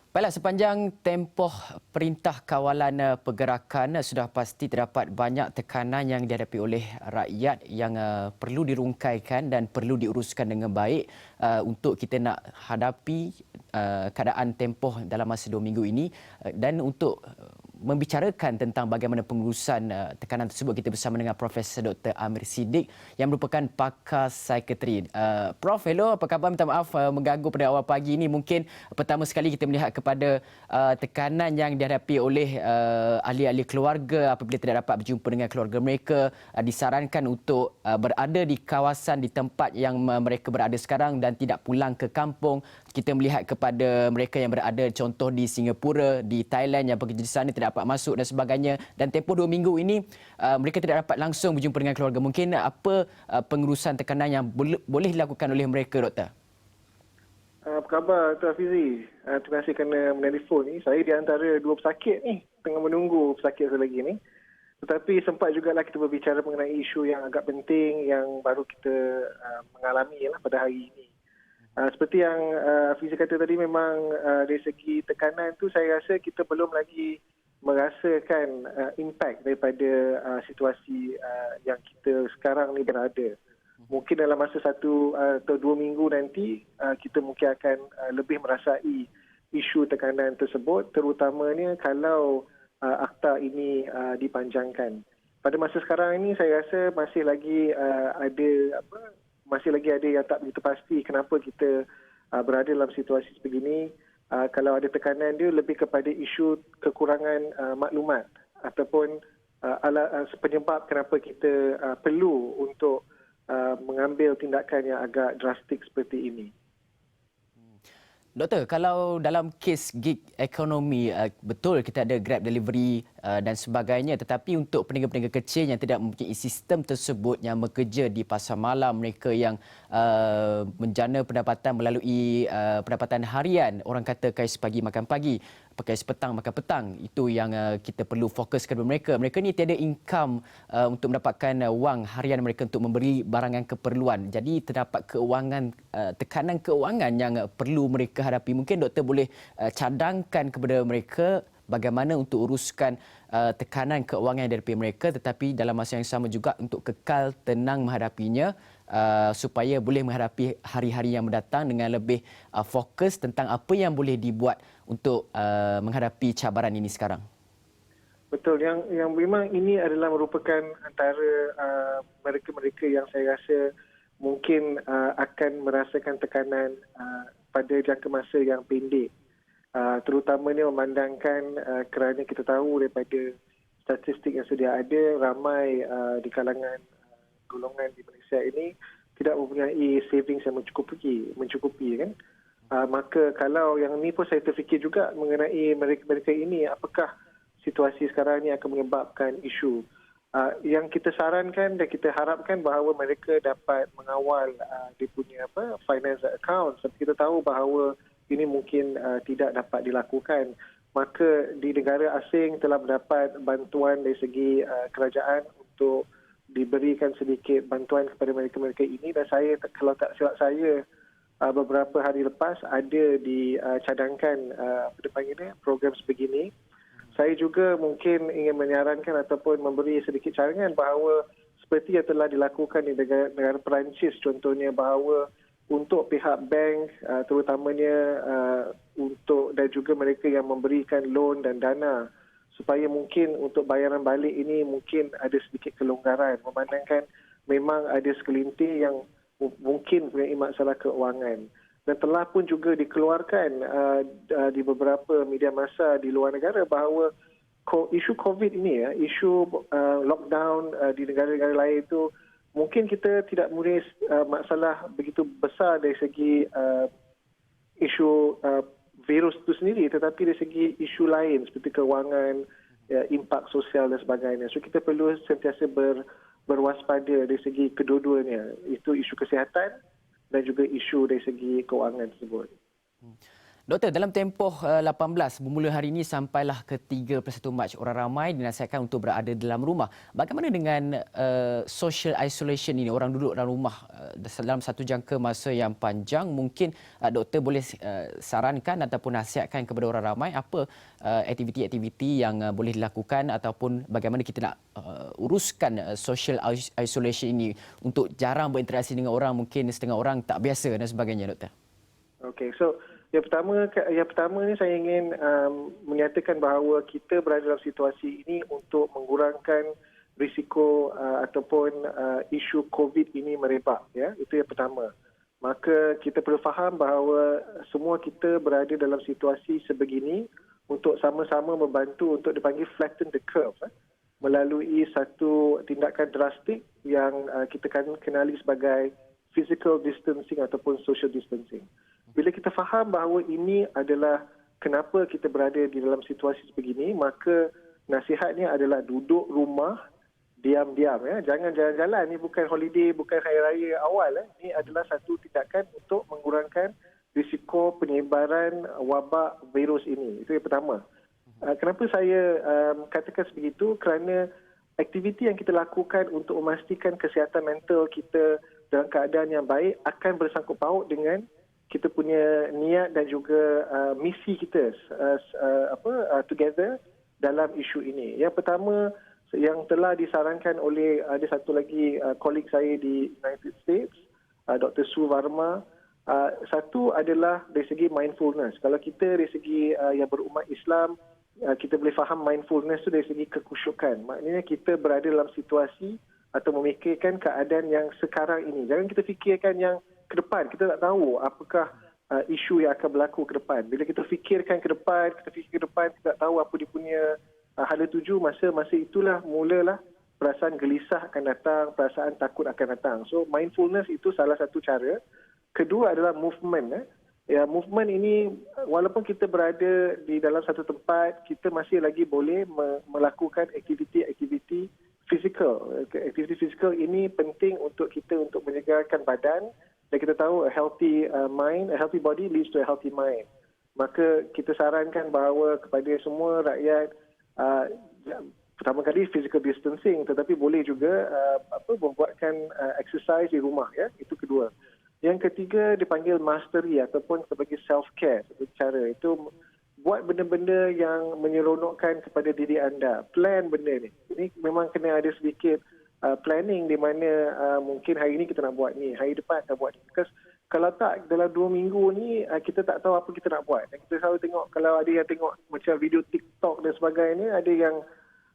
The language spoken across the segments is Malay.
Baiklah, sepanjang tempoh Perintah Kawalan Pergerakan sudah pasti terdapat banyak tekanan yang dihadapi oleh rakyat yang perlu dirungkaikan dan perlu diuruskan dengan baik untuk kita nak hadapi keadaan tempoh dalam masa 2 minggu ini dan untuk membicarakan tentang bagaimana pengurusan tekanan tersebut kita bersama dengan Profesor Dr. Amir Siddiq yang merupakan pakar psikiatri. Prof, hello, apa khabar? Minta maaf mengganggu pada awal pagi ini. Mungkin pertama sekali kita melihat kepada tekanan yang dihadapi oleh ahli-ahli keluarga apabila tidak dapat berjumpa dengan keluarga mereka, disarankan untuk berada di kawasan di tempat yang mereka berada sekarang dan tidak pulang ke kampung. Kita melihat kepada mereka yang berada contoh di Singapura, di Thailand yang bekerja di sana tidak dapat masuk dan sebagainya, dan tempoh 2 minggu ini mereka tidak dapat langsung berjumpa dengan keluarga. Mungkin apa pengurusan tekanan yang boleh dilakukan oleh mereka, Doktor? Apa khabar Tuan Hafizi? Terima kasih kerana menelefon ni. Saya di antara dua pesakit ni, tengah menunggu pesakit satu lagi ni. Tetapi sempat jugalah kita berbicara mengenai isu yang agak penting yang baru kita mengalami lah pada hari ini. Seperti yang Hafizi kata tadi, memang dari segi tekanan tu saya rasa kita belum lagi merasakan impak daripada situasi yang kita sekarang ni berada. Mungkin dalam masa 1 atau 2 minggu nanti kita mungkin akan lebih merasai isu tekanan tersebut, terutamanya kalau akta ini dipanjangkan. Pada masa sekarang ini saya rasa masih lagi ada yang tak begitu pasti kenapa kita berada dalam situasi sebegini. Kalau ada tekanan, dia lebih kepada isu kekurangan maklumat ataupun penyebab kenapa kita perlu untuk mengambil tindakan yang agak drastik seperti ini. Doktor, kalau dalam kes gig ekonomi, betul kita ada Grab delivery dan sebagainya, tetapi untuk peniaga-peniaga kecil yang tidak mempunyai sistem tersebut, yang bekerja di pasar malam, mereka yang menjana pendapatan melalui pendapatan harian, orang kata kais pagi makan pagi, kais petang makan petang, itu yang kita perlu fokuskan kepada mereka. Mereka ni tiada income untuk mendapatkan wang harian mereka untuk memberi barangan keperluan. Jadi terdapat tekanan keuangan yang perlu mereka hadapi. Mungkin doktor boleh cadangkan kepada mereka bagaimana untuk uruskan tekanan keuangan yang dihadapi mereka, tetapi dalam masa yang sama juga untuk kekal tenang menghadapinya supaya boleh menghadapi hari-hari yang mendatang dengan lebih fokus tentang apa yang boleh dibuat untuk menghadapi cabaran ini sekarang. Betul, yang memang ini adalah merupakan antara mereka-mereka yang saya rasa mungkin akan merasakan tekanan pada jangka masa yang pendek. Terutamanya memandangkan kerana kita tahu daripada statistik yang sedia ada, ramai di kalangan golongan di Malaysia ini tidak mempunyai savings yang mencukupi kan. Maka kalau yang ni pun saya terfikir juga mengenai mereka ini, apakah situasi sekarang ini akan menyebabkan isu. Yang kita sarankan dan kita harapkan bahawa mereka dapat mengawal dia punya finance account. Sebab kita tahu bahawa ini mungkin tidak dapat dilakukan. Maka di negara asing telah mendapat bantuan dari segi kerajaan untuk diberikan sedikit bantuan kepada mereka-mereka ini, dan saya, kalau tak silap saya, beberapa hari lepas ada dicadangkan program sebegini. Saya juga mungkin ingin menyarankan ataupun memberi sedikit cadangan bahawa seperti yang telah dilakukan di negara Perancis contohnya, bahawa untuk pihak bank terutamanya untuk dan juga mereka yang memberikan loan dan dana, supaya mungkin untuk bayaran balik ini mungkin ada sedikit kelonggaran, memandangkan memang ada segelintir yang mungkin mempunyai masalah keuangan. Dan telah pun juga dikeluarkan di beberapa media massa di luar negara bahawa isu COVID ini, isu lockdown di negara-negara lain itu, mungkin kita tidak mempunyai masalah begitu besar dari segi isu virus itu sendiri, tetapi dari segi isu lain seperti keuangan, impak sosial dan sebagainya. So kita perlu sentiasa berwaspada dari segi kedua-duanya. Itu isu kesihatan dan juga isu dari segi keuangan tersebut. Doktor, dalam tempoh 18 bermula hari ini sampailah ke 31 Mac, orang ramai dinasihatkan untuk berada dalam rumah. Bagaimana dengan social isolation ini, orang duduk dalam rumah dalam satu jangka masa yang panjang? Mungkin doktor boleh sarankan ataupun nasihatkan kepada orang ramai apa aktiviti-aktiviti yang boleh dilakukan ataupun bagaimana kita nak uruskan social isolation ini untuk jarang berinteraksi dengan orang, mungkin setengah orang tak biasa dan sebagainya, doktor. Okey, so yang pertama ni saya ingin menyatakan bahawa kita berada dalam situasi ini untuk mengurangkan risiko ataupun isu COVID ini merebak, ya. Itu yang pertama. Maka kita perlu faham bahawa semua kita berada dalam situasi sebegini untuk sama-sama membantu untuk dipanggil flatten the curve, melalui satu tindakan drastik yang kita kenali sebagai physical distancing ataupun social distancing. Bila kita faham bahawa ini adalah kenapa kita berada di dalam situasi sebegini, maka nasihatnya adalah duduk rumah, diam-diam. Ya. Jangan jalan-jalan. Ini bukan holiday, bukan hari raya awal. Ini adalah satu tindakan untuk mengurangkan risiko penyebaran wabak virus ini. Itu yang pertama. Kenapa saya katakan sebegitu? Kerana aktiviti yang kita lakukan untuk memastikan kesihatan mental kita dalam keadaan yang baik akan bersangkut paut dengan kita punya niat dan juga misi kita together dalam isu ini. Yang pertama yang telah disarankan oleh ada satu lagi kolik saya di United States, Dr. Sue Varma, satu adalah dari segi mindfulness. Kalau kita dari segi yang berumat Islam, kita boleh faham mindfulness itu dari segi kekhusyukan. Maknanya kita berada dalam situasi atau memikirkan keadaan yang sekarang ini. Jangan kita fikirkan yang ke depan. Kita tak tahu apakah isu yang akan berlaku ke depan. Bila kita fikir ke depan, kita tak tahu apa dia punya hala tuju, masa itulah mulalah perasaan gelisah akan datang, perasaan takut akan datang. So mindfulness itu salah satu cara. Kedua adalah movement. Ya, movement ini walaupun kita berada di dalam satu tempat, kita masih lagi boleh melakukan aktiviti-aktiviti fizikal. Aktiviti fizikal ini penting untuk kita untuk menyegarkan badan. Dan kita tahu a healthy mind, a healthy body leads to a healthy mind. Maka kita sarankan bahawa kepada semua rakyat, pertama kali physical distancing, tetapi boleh juga membuatkan exercise di rumah. Ya, itu kedua. Yang ketiga dipanggil mastery ataupun sebagai self-care. Satu cara itu buat benda-benda yang menyeronokkan kepada diri anda. Plan benda ni. Ini memang kena ada sedikit planning di mana mungkin hari ini kita nak buat ni, hari depan kita buat ni. Because kalau tak, dalam 2 minggu ni kita tak tahu apa kita nak buat. Dan kita selalu tengok, kalau ada yang tengok macam video TikTok dan sebagainya, ada yang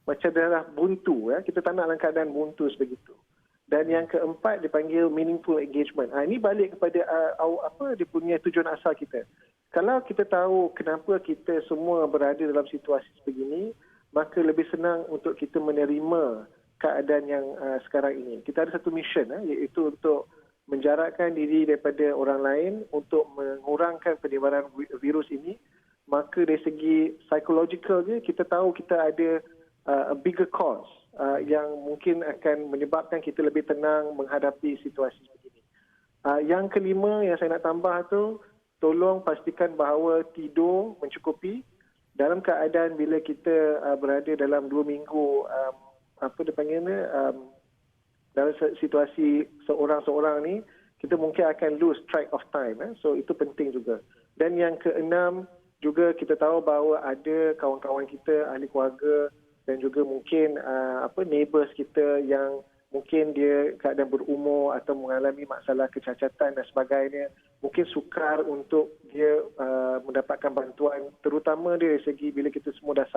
macam darah buntu. Ya. Kita tak nak dalam keadaan buntu sebegitu. Dan yang keempat dipanggil meaningful engagement. Ini balik kepada apa dia punya tujuan asal kita. Kalau kita tahu kenapa kita semua berada dalam situasi sebegini, maka lebih senang untuk kita menerima keadaan yang sekarang ini. Kita ada satu mission, iaitu untuk menjarakkan diri daripada orang lain, untuk mengurangkan penyebaran virus ini. Maka dari segi psychological je, kita tahu kita ada a bigger cause yang mungkin akan menyebabkan kita lebih tenang menghadapi situasi begini. Yang kelima yang saya nak tambah tu, tolong pastikan bahawa tidur mencukupi. Dalam keadaan bila kita berada dalam 2 minggu dalam situasi seorang-seorang ni, kita mungkin akan lose track of time. So itu penting juga. Dan yang keenam juga, kita tahu bahawa ada kawan-kawan kita, ahli keluarga dan juga mungkin neighbours kita yang mungkin dia keadaan berumur atau mengalami masalah kecacatan dan sebagainya, mungkin sukar untuk dia mendapatkan bantuan, terutama dari segi bila kita semua dah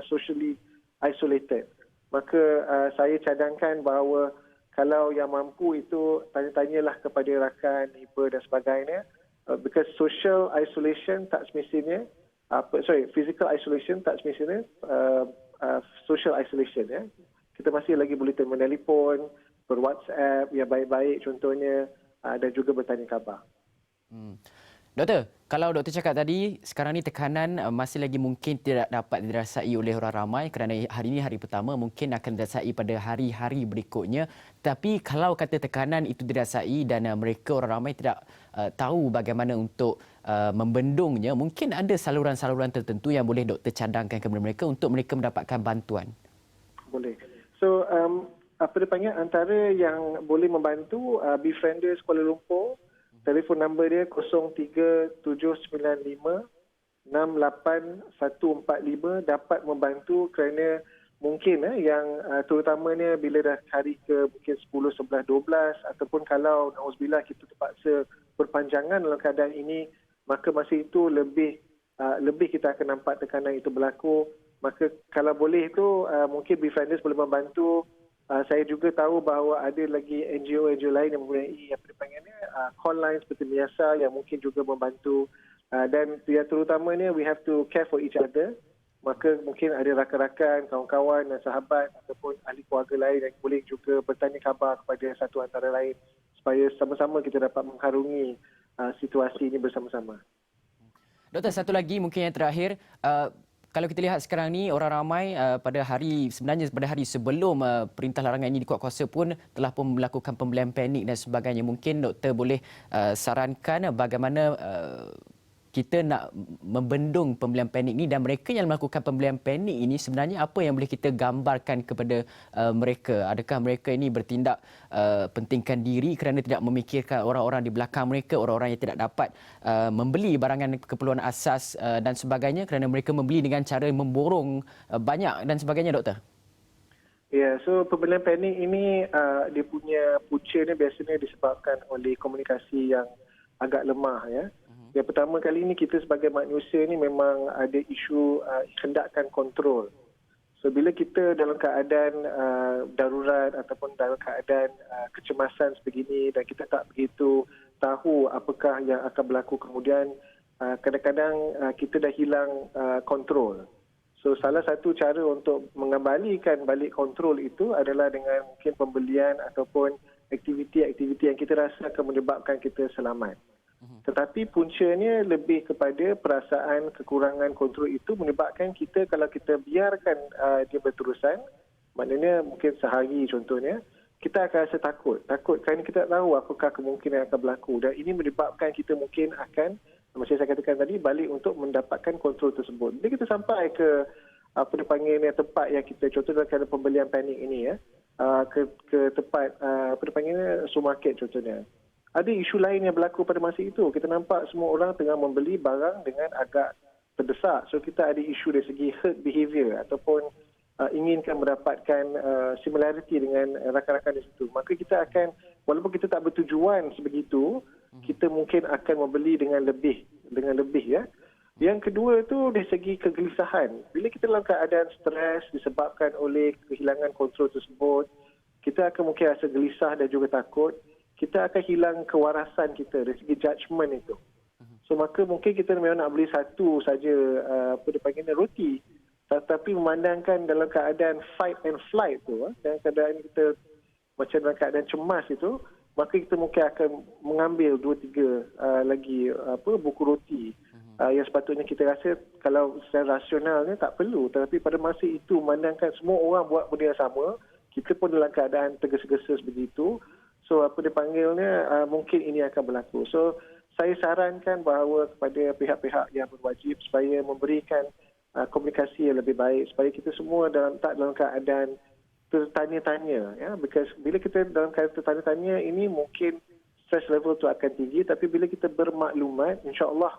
socially isolated. Maka saya cadangkan bahawa kalau yang mampu itu tanya-tanyalah kepada rakan, neighbour dan sebagainya, because social isolation tak semestinya, physical isolation tak semestinya social isolation. Ya. Kita masih lagi boleh menelpon, ber-WhatsApp yang baik-baik contohnya, dan juga bertanya khabar. Doktor, kalau doktor cakap tadi, sekarang ni tekanan masih lagi mungkin tidak dapat dirasai oleh orang ramai kerana hari ini hari pertama, mungkin akan dirasai pada hari-hari berikutnya. Tapi kalau kata tekanan itu dirasai dan mereka orang ramai tidak tahu bagaimana untuk membendungnya, mungkin ada saluran-saluran tertentu yang boleh doktor cadangkan kepada mereka untuk mereka mendapatkan bantuan. Boleh. So, apa dipanggil, antara yang boleh membantu, Befrienders Kuala Lumpur, telefon nombor dia 03795 68145 dapat membantu kerana mungkin yang terutamanya bila dah hari ke mungkin 10, 11, 12 ataupun kalau nauzubillah kita terpaksa berpanjangan dalam keadaan ini, maka masa itu lebih kita akan nampak tekanan itu berlaku. Maka kalau boleh itu mungkin Befrienders boleh membantu. Saya juga tahu bahawa ada lagi NGO lain yang mempunyai apa dipanggilnya call line seperti biasa yang mungkin juga membantu. Dan yang terutamanya we have to care for each other. Maka mungkin ada rakan-rakan, kawan-kawan dan sahabat ataupun ahli keluarga lain yang boleh juga bertanya khabar kepada satu antara lain supaya sama-sama kita dapat mengharungi situasi ini bersama-sama. Doktor, satu lagi mungkin yang terakhir, kalau kita lihat sekarang ni orang ramai pada hari sebelum perintah larangan ini dikuatkuasa pun telah pun melakukan pembelian panik dan sebagainya. Mungkin doktor boleh sarankan bagaimana kita nak membendung pembelian panik ini, dan mereka yang melakukan pembelian panik ini sebenarnya apa yang boleh kita gambarkan kepada mereka? Adakah mereka ini bertindak pentingkan diri kerana tidak memikirkan orang-orang di belakang mereka, orang-orang yang tidak dapat membeli barangan keperluan asas dan sebagainya kerana mereka membeli dengan cara memborong banyak dan sebagainya, doktor? Ya, so pembelian panik ini dia punya punca ni biasanya disebabkan oleh komunikasi yang agak lemah, ya. Yang pertama kali ini kita sebagai manusia ni memang ada isu hendakkan kontrol. So bila kita dalam keadaan darurat ataupun dalam keadaan kecemasan sebegini dan kita tak begitu tahu apakah yang akan berlaku kemudian, kadang-kadang kita dah hilang kontrol. So salah satu cara untuk mengembalikan balik kontrol itu adalah dengan mungkin pembelian ataupun aktiviti-aktiviti yang kita rasa akan menyebabkan kita selamat. Tetapi puncanya lebih kepada perasaan kekurangan kontrol itu menyebabkan kita, kalau kita biarkan dia berterusan, maknanya mungkin sehari contohnya, kita akan rasa takut kerana kita tak tahu apakah kemungkinan yang akan berlaku, dan ini menyebabkan kita mungkin akan, macam saya katakan tadi, balik untuk mendapatkan kontrol tersebut. Bila kita sampai ke apa dipanggilnya tempat yang kita, contoh dalam keadaan pembelian panik ini, ya, ke tempat apa dipanggilnya supermarket contohnya, ada isu lain yang berlaku pada masa itu. Kita nampak semua orang tengah membeli barang dengan agak terdesak. So kita ada isu dari segi herd behavior ataupun inginkan mendapatkan similarity dengan rakan-rakan di situ. Maka kita akan, walaupun kita tak bertujuan sebegitu, kita mungkin akan membeli dengan lebih, ya. Yang kedua itu dari segi kegelisahan. Bila kita dalam keadaan stres disebabkan oleh kehilangan kontrol tersebut, kita akan mungkin rasa gelisah dan juga takut. Kita akan hilang kewarasan kita dari segi judgement itu. So maka mungkin kita memang nak beli satu saja apa dipanggilnya roti, tetapi memandangkan dalam keadaan fight and flight tu, dalam keadaan kita macam dalam keadaan cemas itu, maka kita mungkin akan mengambil 2-3 lagi buku roti yang sepatutnya kita rasa kalau secara rasionalnya tak perlu, tetapi pada masa itu memandangkan semua orang buat benda yang sama, kita pun dalam keadaan tergesa-gesa begitu. So apa dipanggilnya mungkin ini akan berlaku. So saya sarankan bahawa kepada pihak-pihak yang berwajib supaya memberikan komunikasi yang lebih baik supaya kita semua tak dalam keadaan tertanya-tanya, ya. Because bila kita dalam keadaan tertanya-tanya ini mungkin stress level tu akan tinggi, tapi bila kita bermaklumat, insya-Allah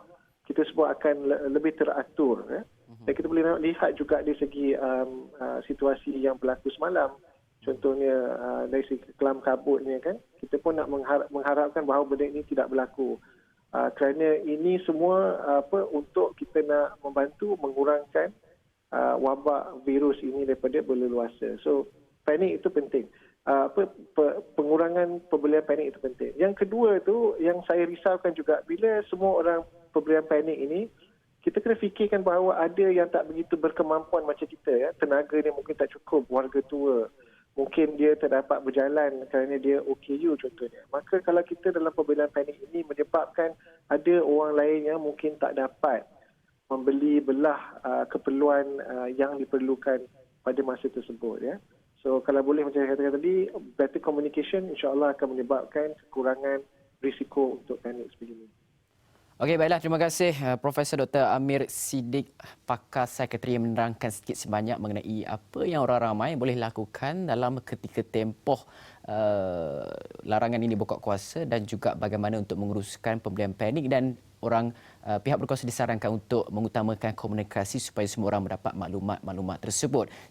kita semua akan lebih teratur, ya. Dan kita boleh lihat juga dari segi situasi yang berlaku semalam. Contohnya dari segi kelam kabutnya, kan, kita pun nak mengharapkan bahawa benda ini tidak berlaku. Kerana ini semua untuk kita nak membantu mengurangkan wabak virus ini daripada berleluasa. So panik itu penting. Pengurangan pembelian panik itu penting. Yang kedua tu yang saya risaukan juga, bila semua orang pembelian panik ini, kita kena fikirkan bahawa ada yang tak begitu berkemampuan macam kita, ya. Tenaga dia mungkin tak cukup, warga tua, mungkin dia tak dapat berjalan kerana dia OKU contohnya. Maka kalau kita dalam pembelian panik ini menyebabkan ada orang lain yang mungkin tak dapat membeli belah keperluan yang diperlukan pada masa tersebut, ya. So kalau boleh macam saya katakan tadi, better communication insya-Allah akan menyebabkan kekurangan risiko untuk panik sebegini. Okey, baiklah. Terima kasih Profesor Dr. Amir Siddiq, pakar psikiatri yang menerangkan sedikit sebanyak mengenai apa yang orang ramai boleh lakukan dalam ketika tempoh larangan ini berkuat kuasa dan juga bagaimana untuk menguruskan pemberian panik dan pihak berkuasa disarankan untuk mengutamakan komunikasi supaya semua orang mendapat maklumat-maklumat tersebut.